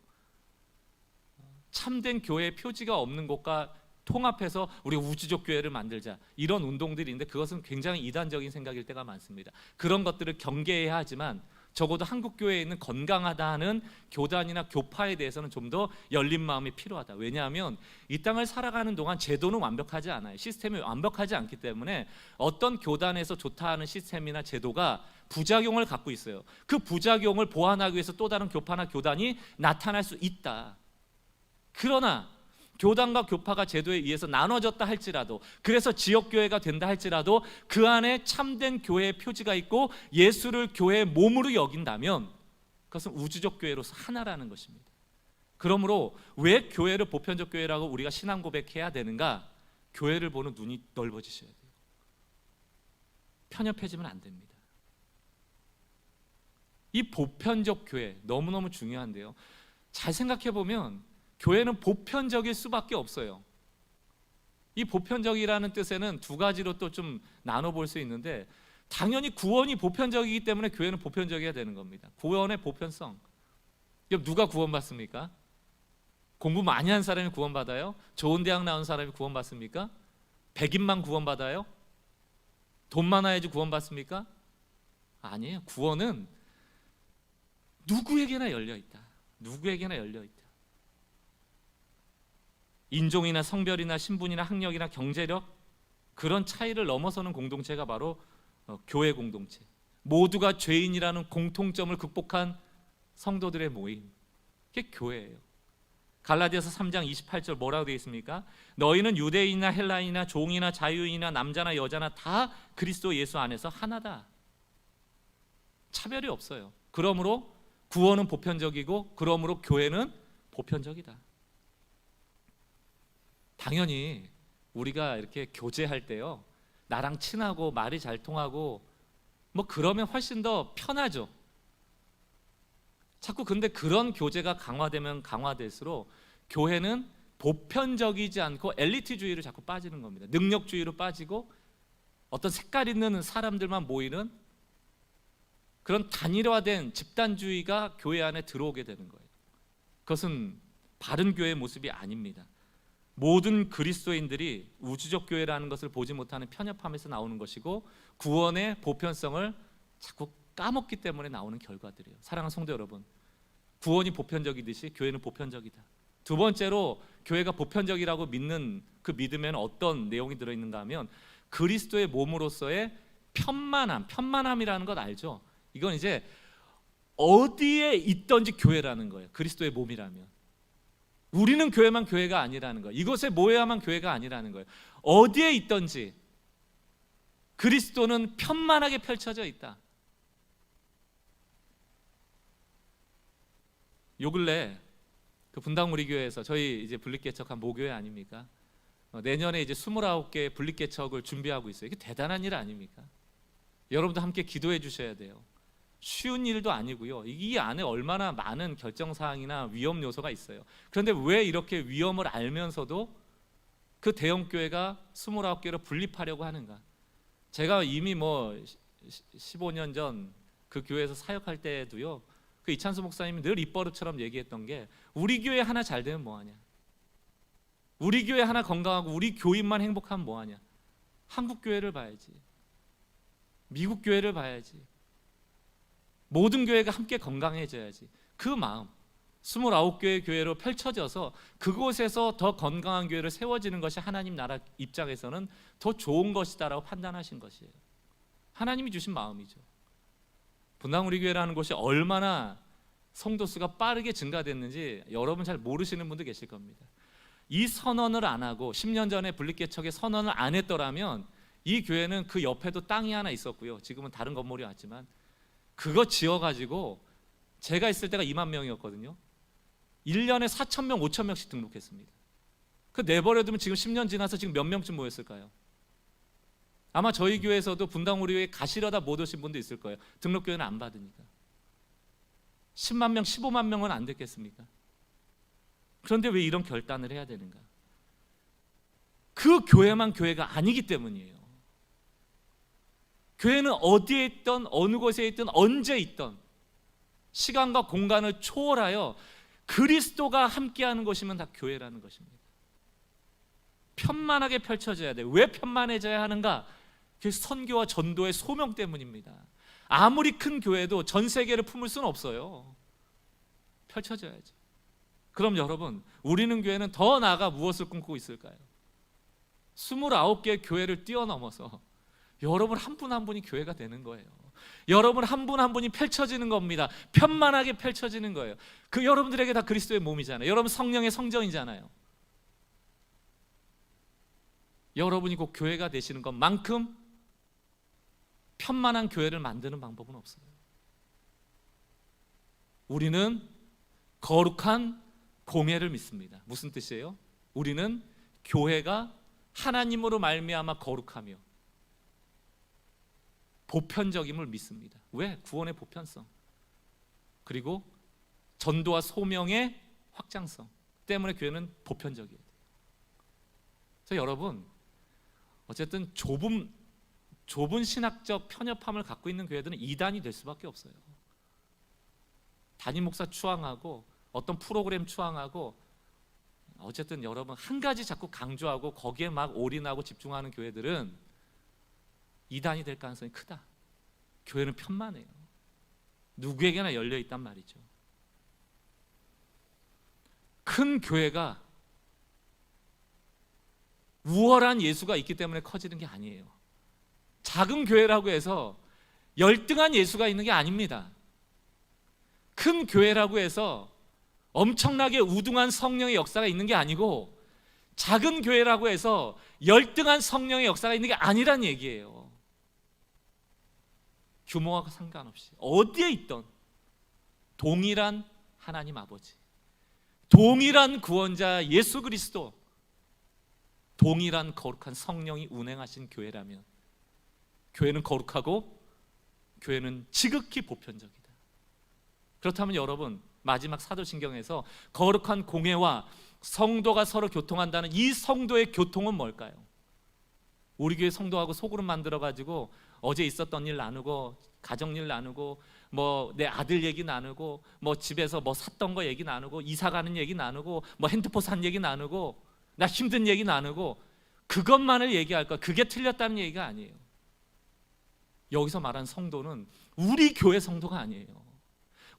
참된 교회의 표지가 없는 곳과 통합해서 우리 우주적 교회를 만들자 이런 운동들이 있는데 그것은 굉장히 이단적인 생각일 때가 많습니다. 그런 것들을 경계해야 하지만 적어도 한국 교회에 있는 건강하다 하는 교단이나 교파에 대해서는 좀 더 열린 마음이 필요하다. 왜냐하면 이 땅을 살아가는 동안 제도는 완벽하지 않아요. 시스템이 완벽하지 않기 때문에 어떤 교단에서 좋다 하는 시스템이나 제도가 부작용을 갖고 있어요. 그 부작용을 보완하기 위해서 또 다른 교파나 교단이 나타날 수 있다. 그러나 교단과 교파가 제도에 의해서 나눠졌다 할지라도, 그래서 지역교회가 된다 할지라도 그 안에 참된 교회의 표지가 있고 예수를 교회의 몸으로 여긴다면 그것은 우주적 교회로서 하나라는 것입니다. 그러므로 왜 교회를 보편적 교회라고 우리가 신앙 고백해야 되는가? 교회를 보는 눈이 넓어지셔야 돼요. 편협해지면 안 됩니다. 이 보편적 교회 너무너무 중요한데요, 잘 생각해 보면 교회는 보편적일 수밖에 없어요. 이 보편적이라는 뜻에는 두 가지로 또 좀 나눠볼 수 있는데, 당연히 구원이 보편적이기 때문에 교회는 보편적이어야 되는 겁니다. 구원의 보편성. 그럼 누가 구원받습니까? 공부 많이 한 사람이 구원받아요? 좋은 대학 나온 사람이 구원받습니까? 백인만 구원받아요? 돈 많아야지 구원받습니까? 아니에요. 구원은 누구에게나 열려있다. 누구에게나 열려있다. 인종이나 성별이나 신분이나 학력이나 경제력, 그런 차이를 넘어서는 공동체가 바로 교회 공동체. 모두가 죄인이라는 공통점을 극복한 성도들의 모임, 그게 교회예요. 갈라디아서 3장 28절 뭐라고 되어 있습니까? 너희는 유대인이나 헬라인이나 종이나 자유인이나 남자나 여자나 다 그리스도 예수 안에서 하나다. 차별이 없어요. 그러므로 구원은 보편적이고, 그러므로 교회는 보편적이다. 당연히 우리가 이렇게 교제할 때요, 나랑 친하고 말이 잘 통하고 뭐 그러면 훨씬 더 편하죠. 자꾸 근데 그런 교제가 강화되면 강화될수록 교회는 보편적이지 않고 엘리트주의를 자꾸 빠지는 겁니다. 능력주의로 빠지고 어떤 색깔 있는 사람들만 모이는 그런 단일화된 집단주의가 교회 안에 들어오게 되는 거예요. 그것은 바른 교회의 모습이 아닙니다. 모든 그리스도인들이 우주적 교회라는 것을 보지 못하는 편협함에서 나오는 것이고, 구원의 보편성을 자꾸 까먹기 때문에 나오는 결과들이에요. 사랑하는 성도 여러분, 구원이 보편적이듯이 교회는 보편적이다. 두 번째로 교회가 보편적이라고 믿는 그 믿음에는 어떤 내용이 들어있는가 하면, 그리스도의 몸으로서의 편만함이라는 것 알죠? 이건 이제 어디에 있든지 교회라는 거예요. 그리스도의 몸이라면 우리는 교회만 교회가 아니라는 거예요. 이곳에 모여야만 교회가 아니라는 거예요. 어디에 있든지 그리스도는 편만하게 펼쳐져 있다. 요 근래 그 분당 우리 교회에서, 저희 이제 분립개척한 모교회 아닙니까? 내년에 이제 29개 분립개척을 준비하고 있어요. 이게 대단한 일 아닙니까? 여러분도 함께 기도해 주셔야 돼요. 쉬운 일도 아니고요. 이 안에 얼마나 많은 결정사항이나 위험 요소가 있어요. 그런데 왜 이렇게 위험을 알면서도 그 대형교회가 29개로 분립하려고 하는가? 제가 이미 뭐 15년 전 그 교회에서 사역할 때도요, 그 이찬수 목사님이 늘 입버릇처럼 얘기했던 게, 우리 교회 하나 잘 되면 뭐하냐? 우리 교회 하나 건강하고 우리 교인만 행복하면 뭐하냐? 한국 교회를 봐야지, 미국 교회를 봐야지, 모든 교회가 함께 건강해져야지. 그 마음, 29개의 교회로 펼쳐져서 그곳에서 더 건강한 교회를 세워지는 것이 하나님 나라 입장에서는 더 좋은 것이다라고 판단하신 것이에요. 하나님이 주신 마음이죠. 분당 우리 교회라는 곳이 얼마나 성도 수가 빠르게 증가됐는지 여러분 잘 모르시는 분도 계실 겁니다. 이 선언을 안 하고 10년 전에 분립개척의 선언을 안 했더라면 이 교회는 그 옆에도 땅이 하나 있었고요, 지금은 다른 건물이 왔지만 그거 지어가지고 제가 있을 때가 2만 명이었거든요. 1년에 4,000명, 5,000명씩 등록했습니다. 그 내버려두면 지금 10년 지나서 지금 몇 명쯤 모였을까요? 아마 저희 교회에서도 분당 우리 교회 가시려다 못 오신 분도 있을 거예요. 등록교회는 안 받으니까. 10만 명, 15만 명은 안 됐겠습니까? 그런데 왜 이런 결단을 해야 되는가? 그 교회만 교회가 아니기 때문이에요. 교회는 어디에 있든 어느 곳에 있든 언제 있든 시간과 공간을 초월하여 그리스도가 함께하는 것이면 다 교회라는 것입니다. 편만하게 펼쳐져야 돼요. 왜 편만해져야 하는가? 그게 선교와 전도의 소명 때문입니다. 아무리 큰 교회도 전 세계를 품을 수는 없어요. 펼쳐져야죠. 그럼 여러분, 우리는 교회는 더 나아가 무엇을 꿈꾸고 있을까요? 29개의 교회를 뛰어넘어서 여러분 한 분 한 분이 교회가 되는 거예요. 여러분 한 분 한 분이 펼쳐지는 겁니다. 편만하게 펼쳐지는 거예요. 그 여러분들에게 다 그리스도의 몸이잖아요. 여러분 성령의 성전이잖아요. 여러분이 곧 교회가 되시는 것만큼 편만한 교회를 만드는 방법은 없어요. 우리는 거룩한 공회를 믿습니다. 무슨 뜻이에요? 우리는 교회가 하나님으로 말미암아 거룩하며 보편적임을 믿습니다. 왜? 구원의 보편성, 그리고 전도와 소명의 확장성 때문에 교회는 보편적이어야 돼요. 그래서 여러분, 어쨌든 좁은 신학적 편협함을 갖고 있는 교회들은 이단이 될 수밖에 없어요. 담임 목사 추앙하고 어떤 프로그램 추앙하고, 어쨌든 여러분 한 가지 자꾸 강조하고 거기에 막 올인하고 집중하는 교회들은 이단이 될 가능성이 크다. 교회는 편만해요. 누구에게나 열려 있단 말이죠. 큰 교회가 우월한 예수가 있기 때문에 커지는 게 아니에요. 작은 교회라고 해서 열등한 예수가 있는 게 아닙니다. 큰 교회라고 해서 엄청나게 우등한 성령의 역사가 있는 게 아니고, 작은 교회라고 해서 열등한 성령의 역사가 있는 게 아니란 얘기예요. 규모와 상관없이 어디에 있던 동일한 하나님 아버지, 동일한 구원자 예수 그리스도, 동일한 거룩한 성령이 운행하신 교회라면 교회는 거룩하고 교회는 지극히 보편적이다. 그렇다면 여러분, 마지막 사도신경에서 거룩한 공회와 성도가 서로 교통한다는 이 성도의 교통은 뭘까요? 우리 교회 성도하고 소그룹 만들어가지고 어제 있었던 일 나누고, 가정일 나누고, 뭐 내 아들 얘기 나누고, 뭐 집에서 뭐 샀던 거 얘기 나누고, 이사 가는 얘기 나누고, 뭐 핸드폰 산 얘기 나누고, 나 힘든 얘기 나누고, 그것만을 얘기할까? 그게 틀렸다는 얘기가 아니에요. 여기서 말한 성도는 우리 교회 성도가 아니에요.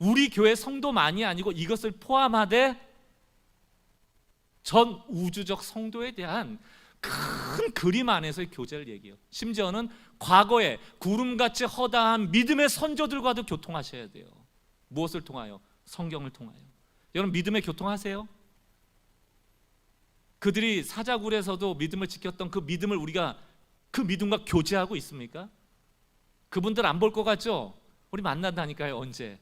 우리 교회 성도만이 아니고 이것을 포함하되 전 우주적 성도에 대한 큰 그림 안에서의 교제를 얘기해요. 심지어는 과거에 구름같이 허다한 믿음의 선조들과도 교통하셔야 돼요. 무엇을 통하여? 성경을 통하여. 여러분 믿음의 교통하세요? 그들이 사자굴에서도 믿음을 지켰던 그 믿음을 우리가 그 믿음과 교제하고 있습니까? 그분들 안 볼 것 같죠? 우리 만난다니까요. 언제?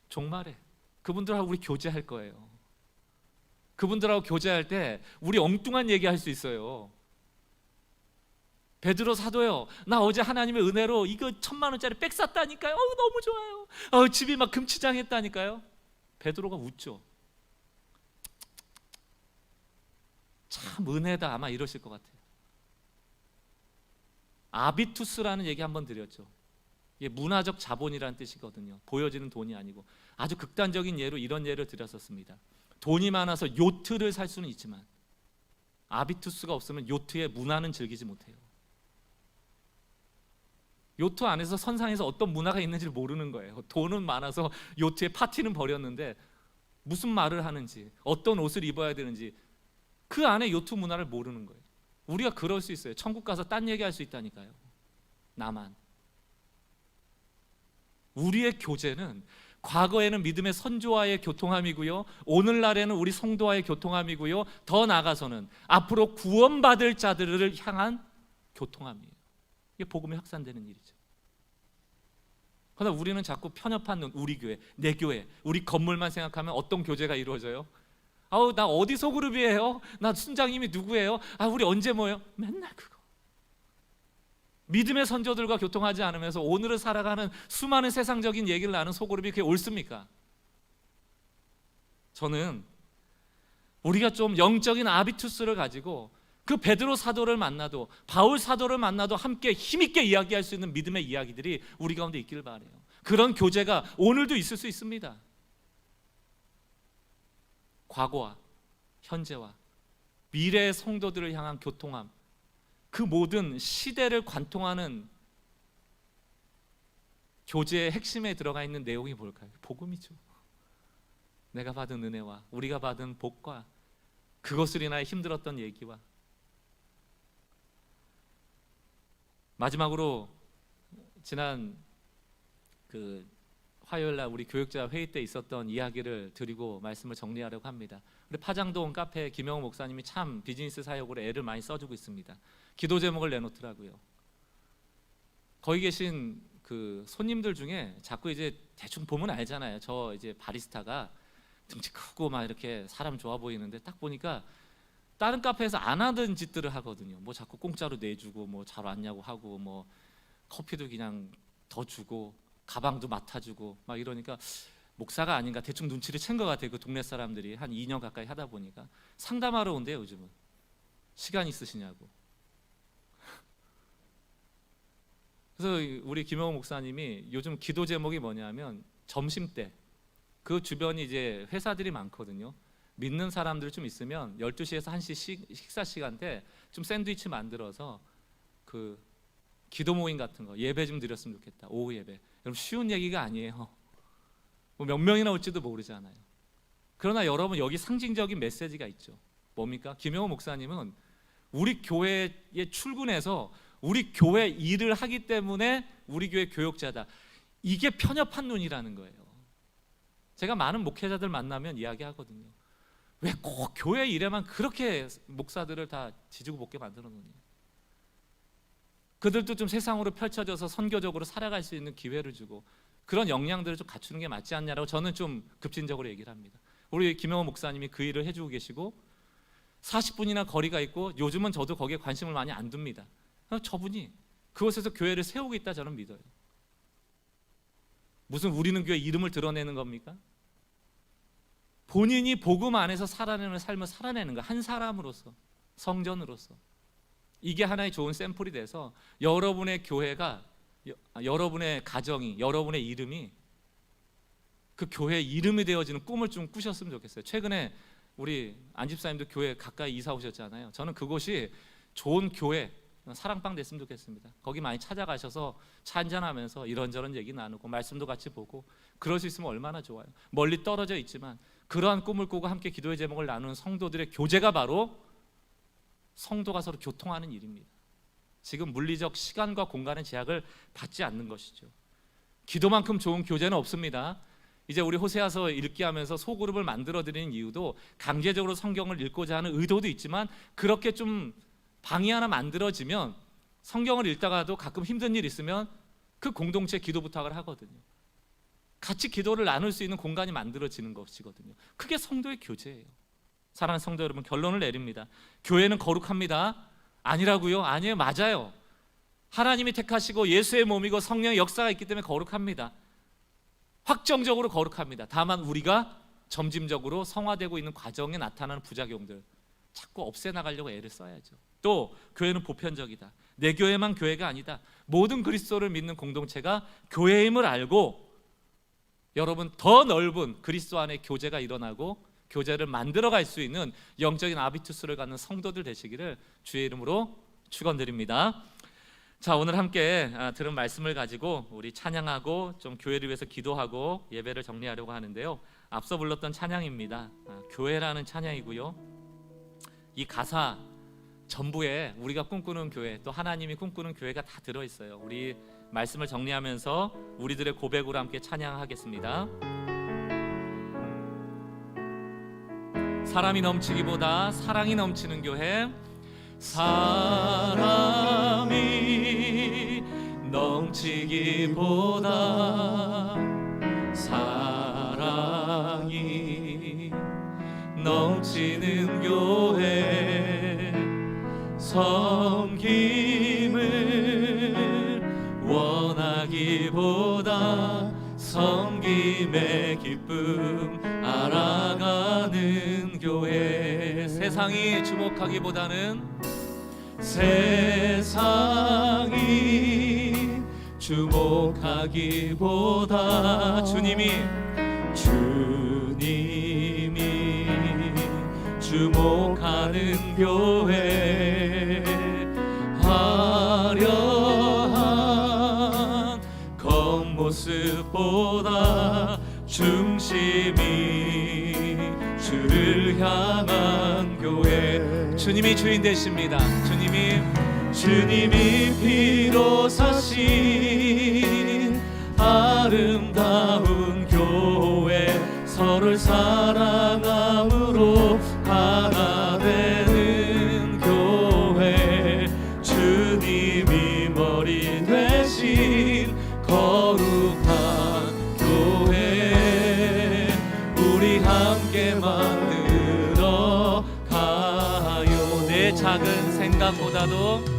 종말에 그분들하고 우리 교제할 거예요. 그분들하고 교제할 때 우리 엉뚱한 얘기할 수 있어요. 베드로 사도요, 나 어제 하나님의 은혜로 이거 1,000,000원짜리 백 샀다니까요. 너무 좋아요. 집이 막 금치장했다니까요. 베드로가 웃죠. 참 은혜다, 아마 이러실 것 같아요. 아비투스라는 얘기 한번 드렸죠. 이게 문화적 자본이라는 뜻이거든요. 보여지는 돈이 아니고. 아주 극단적인 예로 이런 예를 드렸었습니다. 돈이 많아서 요트를 살 수는 있지만 아비투스가 없으면 요트의 문화는 즐기지 못해요. 요트 안에서 선상에서 어떤 문화가 있는지 모르는 거예요. 돈은 많아서 요트에 파티는 벌였는데 무슨 말을 하는지, 어떤 옷을 입어야 되는지 그 안에 요트 문화를 모르는 거예요. 우리가 그럴 수 있어요. 천국 가서 딴 얘기할 수 있다니까요. 나만. 우리의 교제는 과거에는 믿음의 선조와의 교통함이고요, 오늘날에는 우리 성도와의 교통함이고요, 더 나아가서는 앞으로 구원받을 자들을 향한 교통함이에요. 이게 복음이 확산되는 일이죠. 그러나 우리는 자꾸 편협한 눈, 우리 교회, 내 교회, 우리 건물만 생각하면 어떤 교제가 이루어져요? 나 어디 소그룹이에요? 나 순장님이 누구예요? 우리 언제 모여요? 맨날 그거. 믿음의 선조들과 교통하지 않으면서 오늘을 살아가는 수많은 세상적인 얘기를 나눈 소그룹이 그게 옳습니까? 저는 우리가 좀 영적인 아비투스를 가지고 그 베드로 사도를 만나도 바울 사도를 만나도 함께 힘있게 이야기할 수 있는 믿음의 이야기들이 우리 가운데 있길 바라요. 그런 교제가 오늘도 있을 수 있습니다. 과거와 현재와 미래의 성도들을 향한 교통함, 그 모든 시대를 관통하는 교제의 핵심에 들어가 있는 내용이 뭘까요? 복음이죠. 내가 받은 은혜와 우리가 받은 복과 그것을 인하여 힘들었던 얘기와, 마지막으로 지난 그 화요일날 우리 교육자 회의 때 있었던 이야기를 드리고 말씀을 정리하려고 합니다. 우리 파장동 카페 김영호 목사님이 참 비즈니스 사역으로 애를 많이 써주고 있습니다. 기도 제목을 내놓더라고요. 거기 계신 그 손님들 중에 자꾸 이제 대충 보면 알잖아요. 저 이제 바리스타가 등치 크고 막 이렇게 사람 좋아 보이는데 딱 보니까 다른 카페에서 안 하던 짓들을 하거든요. 뭐 자꾸 공짜로 내주고 뭐 잘 왔냐고 하고 뭐 커피도 그냥 더 주고 가방도 맡아주고 막 이러니까 목사가 아닌가 대충 눈치를 챈 것 같아요. 그 동네 사람들이 한 2년 가까이 하다 보니까 상담하러 온대요. 요즘은 시간 있으시냐고. 그래서 우리 김영호 목사님이 요즘 기도 제목이 뭐냐면 점심때 그 주변이 이제 회사들이 많거든요. 믿는 사람들 좀 있으면 12시에서 1시 식사 시간 때 좀 샌드위치 만들어서 그 기도 모임 같은 거 예배 좀 드렸으면 좋겠다. 오후 예배. 여러분 쉬운 얘기가 아니에요. 뭐 몇 명이나 올지도 모르잖아요. 그러나 여러분 여기 상징적인 메시지가 있죠. 뭡니까? 김영호 목사님은 우리 교회에 출근해서 우리 교회 일을 하기 때문에 우리 교회 교역자다. 이게 편협한 눈이라는 거예요. 제가 많은 목회자들 만나면 이야기하거든요. 왜 꼭 교회 일에만 그렇게 목사들을 다 지지고 볶게 만들어 놓니? 그들도 좀 세상으로 펼쳐져서 선교적으로 살아갈 수 있는 기회를 주고 그런 역량들을 좀 갖추는 게 맞지 않냐라고 저는 좀 급진적으로 얘기를 합니다. 우리 김영호 목사님이 그 일을 해주고 계시고 40분이나 거리가 있고 요즘은 저도 거기에 관심을 많이 안 둡니다. 저분이 그곳에서 교회를 세우고 있다 저는 믿어요. 무슨 우리는 교회 이름을 드러내는 겁니까? 본인이 복음 안에서 살아내는 삶을 살아내는 거, 한 사람으로서, 성전으로서. 이게 하나의 좋은 샘플이 돼서 여러분의 교회가, 여러분의 가정이, 여러분의 이름이 그 교회의 이름이 되어지는 꿈을 좀 꾸셨으면 좋겠어요. 최근에 우리 안 집사님도 교회 가까이 이사 오셨잖아요. 저는 그곳이 좋은 교회, 사랑방 됐으면 좋겠습니다. 거기 많이 찾아가셔서 차 한잔하면서 이런저런 얘기 나누고 말씀도 같이 보고 그럴 수 있으면 얼마나 좋아요. 멀리 떨어져 있지만 그러한 꿈을 꾸고 함께 기도의 제목을 나누는 성도들의 교제가 바로 성도가 서로 교통하는 일입니다. 지금 물리적 시간과 공간의 제약을 받지 않는 것이죠. 기도만큼 좋은 교제는 없습니다. 이제 우리 호세아서 읽기 하면서 소그룹을 만들어 드리는 이유도 강제적으로 성경을 읽고자 하는 의도도 있지만 그렇게 좀 방이 하나 만들어지면 성경을 읽다가도 가끔 힘든 일 있으면 그 공동체 기도 부탁을 하거든요. 같이 기도를 나눌 수 있는 공간이 만들어지는 것이거든요. 그게 성도의 교제예요. 사랑하는 성도 여러분, 결론을 내립니다. 교회는 거룩합니다. 아니라고요? 아니에요. 맞아요. 하나님이 택하시고 예수의 몸이고 성령의 역사가 있기 때문에 거룩합니다. 확정적으로 거룩합니다. 다만 우리가 점진적으로 성화되고 있는 과정에 나타나는 부작용들 자꾸 없애나가려고 애를 써야죠. 또 교회는 보편적이다. 내 교회만 교회가 아니다. 모든 그리스도를 믿는 공동체가 교회임을 알고 여러분 더 넓은 그리스도 안에 교제가 일어나고 교제를 만들어갈 수 있는 영적인 아비투스를 갖는 성도들 되시기를 주의 이름으로 축원드립니다. 자, 오늘 함께 들은 말씀을 가지고 우리 찬양하고 좀 교회를 위해서 기도하고 예배를 정리하려고 하는데요. 앞서 불렀던 찬양입니다. 교회라는 찬양이고요. 이 가사 전부에 우리가 꿈꾸는 교회 또 하나님이 꿈꾸는 교회가 다 들어있어요. 우리 말씀을 정리하면서 우리들의 고백으로 함께 찬양하겠습니다. 사람이 넘치기보다 사랑이 넘치는 교회. 사람이 넘치기보다 사랑이 넘치는 교회. 섬김을 원하기보다 섬김의 기쁨 알아 살아가는 교회. 세상이 주목하기보다는 주님이 주목하는 교회. 화려한 겉모습보다 중심이 주를 향한 교회. 주님이 주인 되십니다. 주님이 피로 사신 아름다운 교회. 서로를 사랑함으로 하나 되는 교회. 주님이 머리 되신 거룩한 교회. 우리 함께 만들어 가요. 내 작은 생각보다도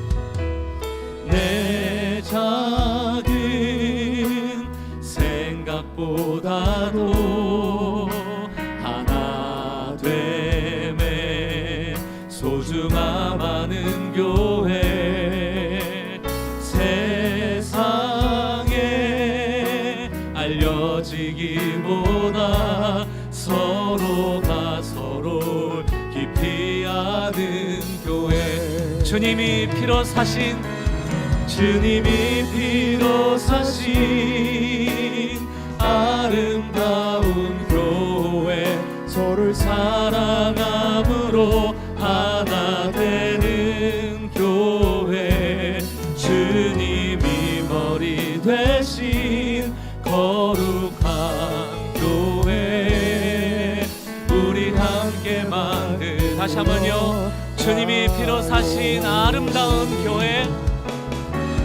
하나 됨에 소중함하는 교회. 세상에 알려지기보다 서로가 서로를 깊이 아는 교회. 주님이 피로 사신 아름다운 교회. 서로를 사랑함으로 하나 되는 교회. 주님이 머리 되신 거룩한 교회. 우리 함께 만든, 다시 한번요. 주님이 피로 사신 아름다운 교회.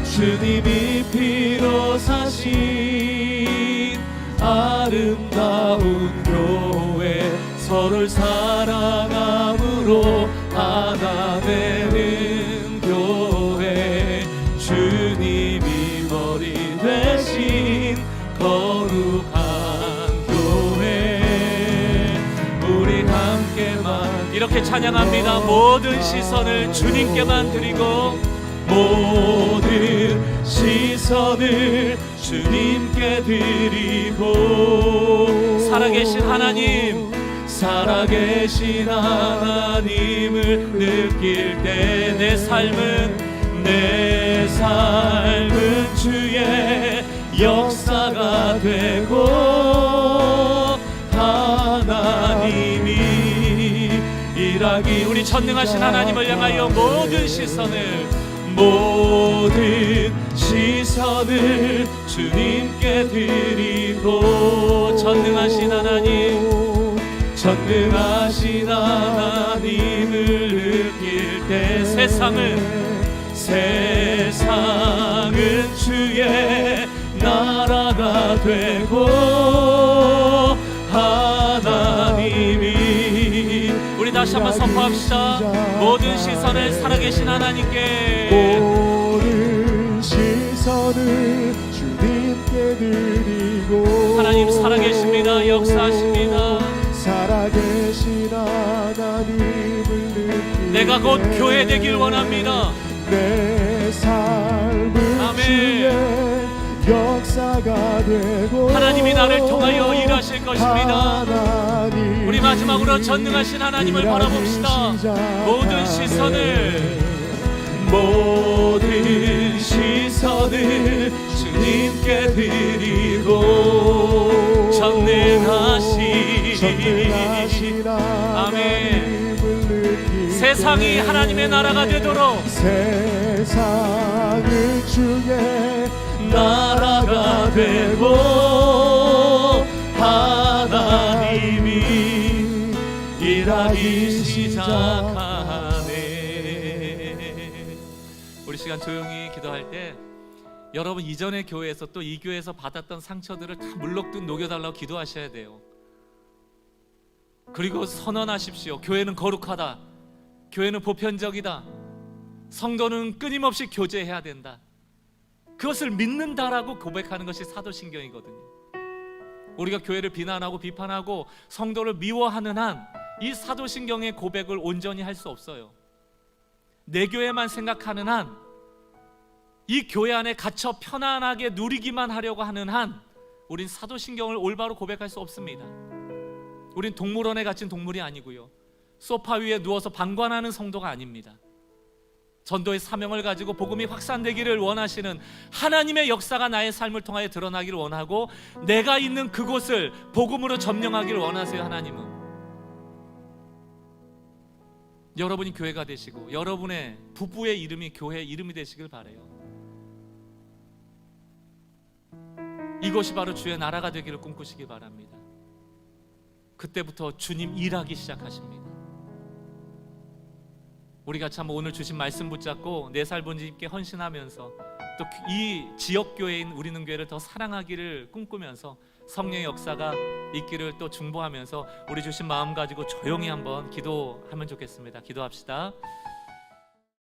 주님이 피로 사신 아름다운 교회. 서로를 사랑함으로 하나 되는 교회. 주님이 머리 되신 거룩한 교회. 우리 함께만 이렇게 찬양합니다. 모든 시선을 주님께만 드리고, 모든 시선을 주님께 드리고, 살아계신 하나님을 느낄 때 내 삶은 주의 역사가 되고, 하나님이 일하기. 우리 전능하신 하나님을 향하여 모든 시선을 주님께 드리고, 전능하신 하나님을 느낄 때 세상은 주의 나라가 되고, 하나님이. 우리 다시 한번 선포합시다. 모든 시선을 살아계신 하나님께, 모든 시선을 주님께 드리고, 하나님 살아계십니다. 역사하십니다. 살아계신 하나님을 느끼고, 내가 곧 교회 되길 원합니다. 내 삶은 아멘. 주의 역사가 되고, 하나님이 나를 통하여 일하실 것입니다. 우리 마지막으로 전능하신 하나님을 바라봅시다. 모든 시선을 주님께 드리고, 전능하신 아멘. 세상이 하나님의 나라가 되도록, 세상은 주의 나라가 되고, 하나님이 일하기 시작하네. 우리 시간 조용히 기도할 때 여러분 이전의 교회에서 또 이 교회에서 받았던 상처들을 다 물럭듯 녹여달라고 기도하셔야 돼요. 그리고 선언하십시오. 교회는 거룩하다. 교회는 보편적이다. 성도는 끊임없이 교제해야 된다. 그것을 믿는다라고 고백하는 것이 사도신경이거든요. 우리가 교회를 비난하고 비판하고 성도를 미워하는 한 이 사도신경의 고백을 온전히 할 수 없어요. 내 교회만 생각하는 한, 이 교회 안에 갇혀 편안하게 누리기만 하려고 하는 한 우린 사도신경을 올바로 고백할 수 없습니다. 우린 동물원에 갇힌 동물이 아니고요, 소파 위에 누워서 방관하는 성도가 아닙니다. 전도의 사명을 가지고 복음이 확산되기를 원하시는 하나님의 역사가 나의 삶을 통하여 드러나기를 원하고, 내가 있는 그곳을 복음으로 점령하기를 원하세요. 하나님은 여러분이 교회가 되시고 여러분의 부부의 이름이 교회의 이름이 되시길 바라요. 이것이 바로 주의 나라가 되기를 꿈꾸시기 바랍니다. 그때부터 주님 일하기 시작하십니다. 우리가 참 오늘 주신 말씀 붙잡고 내 삶을 주님께 헌신하면서 또 이 지역교회인 우리는 교회를 더 사랑하기를 꿈꾸면서 성령의 역사가 있기를 또 중보하면서 우리 주신 마음 가지고 조용히 한번 기도하면 좋겠습니다. 기도합시다.